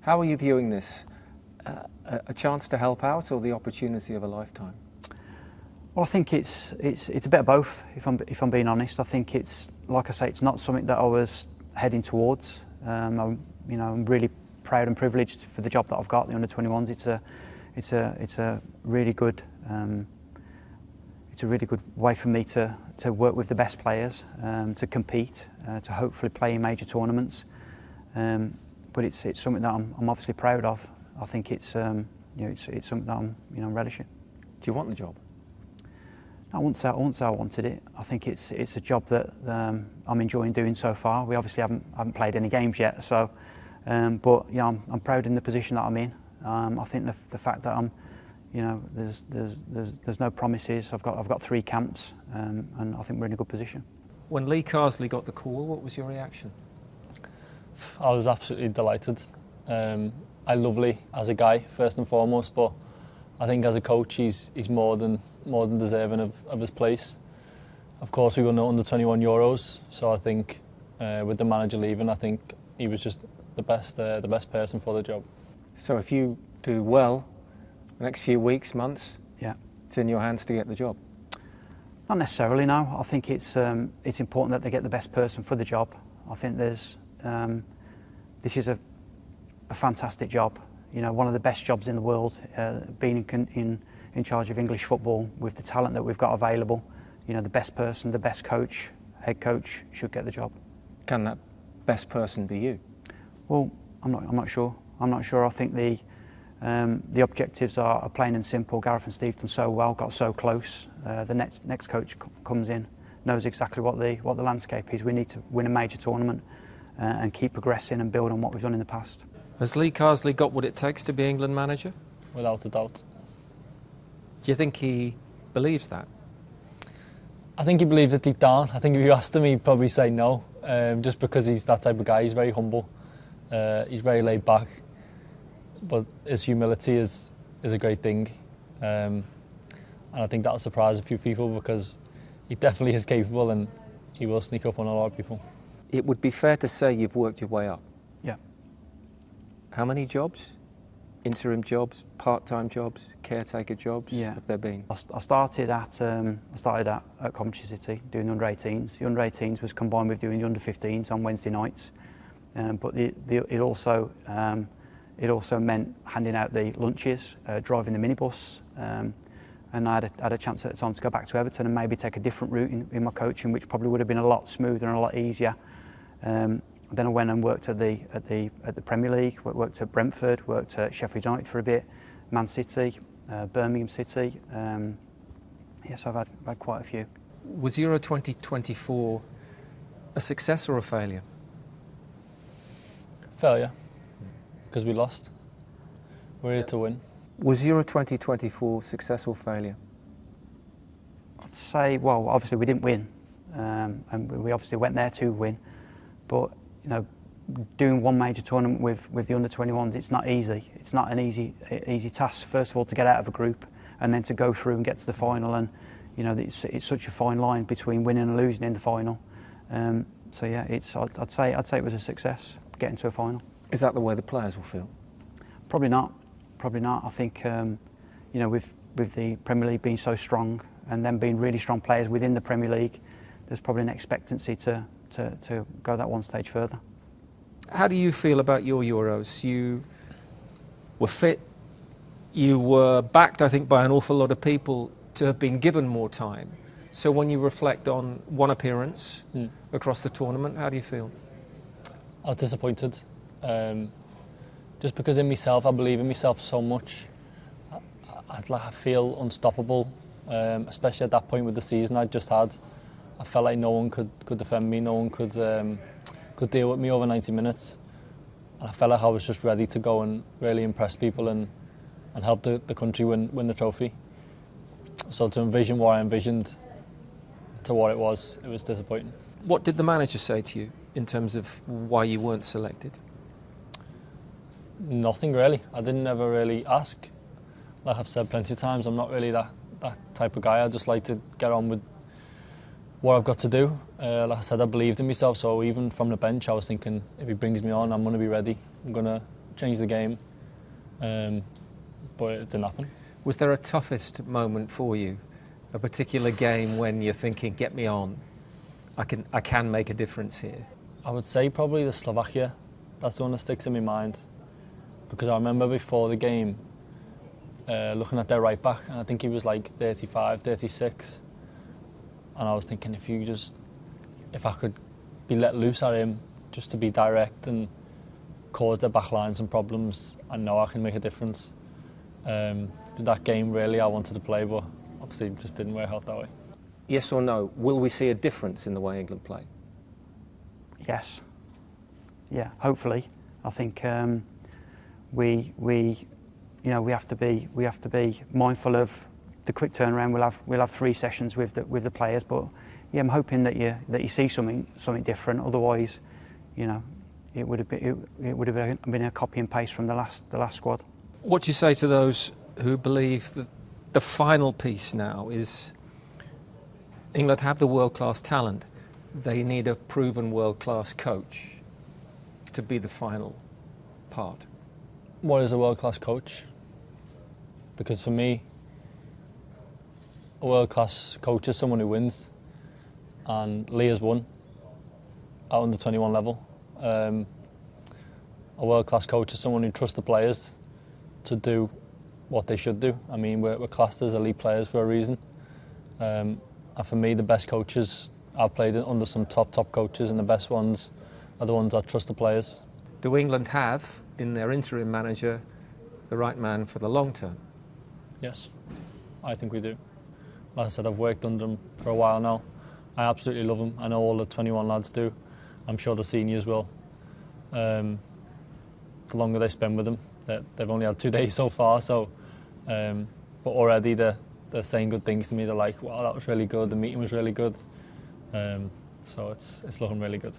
How are you viewing this? A chance to help out or the opportunity of a lifetime? Well, I think it's a bit of both. If I'm being honest, I think it's, like I say, it's not something that I was heading towards. I'm really proud and privileged for the job that I've got. The under-21s. It's a really good. It's a really good way for me to work with the best players, to compete, to hopefully play in major tournaments. But it's something that I'm obviously proud of. I think it's it's something that I'm relishing. Do you want the job? I won't say I wanted it. I think it's a job that I'm enjoying doing so far. We obviously haven't played any games yet, so but yeah, I'm proud in the position that I'm in. I think the fact that I'm, there's no promises. I've got 3 camps, and I think we're in a good position. When Lee Carsley got the call, what was your reaction? I was absolutely delighted. I love Lee as a guy first and foremost, but I think as a coach he's more than deserving of his place. Of course, we won the under-21 Euros, so I think with the manager leaving, I think he was just the best person for the job. So if you do well, the next few weeks, months, yeah, it's in your hands to get the job. Not necessarily, no. I think it's important that they get the best person for the job. I think this is a fantastic job. One of the best jobs in the world. Being in charge of English football with the talent that we've got available, the best person, the best coach, head coach should get the job. Can that best person be you? Well, I'm not sure. I'm not sure. I think the objectives are plain and simple. Gareth and Steve done so well, got so close. The next coach comes in, knows exactly what the landscape is. We need to win a major tournament and keep progressing and build on what we've done in the past. Has Lee Carsley got what it takes to be England manager? Without a doubt. Do you think he believes that? I think he believes it deep down. I think if you asked him, he'd probably say no, just because he's that type of guy. He's very humble. He's very laid back, but his humility is a great thing, and I think that'll surprise a few people because he definitely is capable and he will sneak up on a lot of people. It would be fair to say you've worked your way up. Yeah. How many jobs? Interim jobs, part-time jobs, caretaker jobs, yeah, have there been? I started at Coventry City doing the under-18s. The under-18s was combined with doing the under-15s on Wednesday nights, but it also meant handing out the lunches, driving the minibus, and I had a chance at the time to go back to Everton and maybe take a different route in my coaching, which probably would have been a lot smoother and a lot easier. Then I went and worked at the Premier League, worked at Brentford, worked at Sheffield United for a bit, Man City, Birmingham City. Yes, I've had quite a few. Was Euro 2024 a success or a failure? Failure, because we lost. We're here to win. Was Euro 2024 success or failure? I'd say, well, obviously we didn't win, and we obviously went there to win, but doing one major tournament with the under-21s, it's not easy. It's not an easy task. First of all, to get out of a group and then to go through and get to the final, and it's such a fine line between winning and losing in the final. So yeah, I'd say it was a success getting to a final. Is that the way the players will feel? Probably not. Probably not. I think with the Premier League being so strong and them being really strong players within the Premier League, there's probably an expectancy to go that one stage further. How do you feel about your Euros? You were fit, you were backed, I think, by an awful lot of people to have been given more time. So when you reflect on one appearance across the tournament, how do you feel? I was disappointed. Just because in myself, I believe in myself so much. I feel unstoppable, especially at that point with the season I just had. I felt like no one could defend me, no one could deal with me over 90 minutes. And I felt like I was just ready to go and really impress people and help the country win the trophy. So to envision what I envisioned to what it was disappointing. What did the manager say to you in terms of why you weren't selected? Nothing really. I didn't ever really ask. Like I've said plenty of times, I'm not really that type of guy. I just like to get on with what I've got to do. Like I said, I believed in myself, so even from the bench I was thinking if he brings me on, I'm going to be ready. I'm going to change the game, but it didn't happen. Was there a toughest moment for you? A particular game when you're thinking, get me on, I can make a difference here? I would say probably the Slovakia. That's the one that sticks in my mind. Because I remember before the game, looking at their right back, and I think he was like 35, 36. And I was thinking, if I could be let loose at him, just to be direct and cause their back line some problems, I know I can make a difference. That game, really, I wanted to play, but obviously it just didn't work out that way. Yes or no? Will we see a difference in the way England play? Yes. Yeah, hopefully. I think we have to be mindful of the quick turnaround. We'll have 3 sessions with the players, but yeah, I'm hoping that you see something different. Otherwise, it would have been a copy and paste from the last squad. What do you say to those who believe that the final piece now is England have the world-class talent? They need a proven world-class coach to be the final part. What is a world-class coach? Because for me, a world-class coach is someone who wins, and Lee has won at under 21 level. A world-class coach is someone who trusts the players to do what they should do. I mean, we're classed as elite players for a reason. And for me, the best coaches, I've played under some top coaches, and the best ones are the ones that trust the players. Do England have, in their interim manager, the right man for the long term? Yes, I think we do. Like I said, I've worked under him for a while now. I absolutely love him. I know all the 21 lads do. I'm sure the seniors will. The longer they spend with him, they've only had 2 days so far, so but already they're saying good things to me. They're like, wow, that was really good, the meeting was really good. So it's looking really good.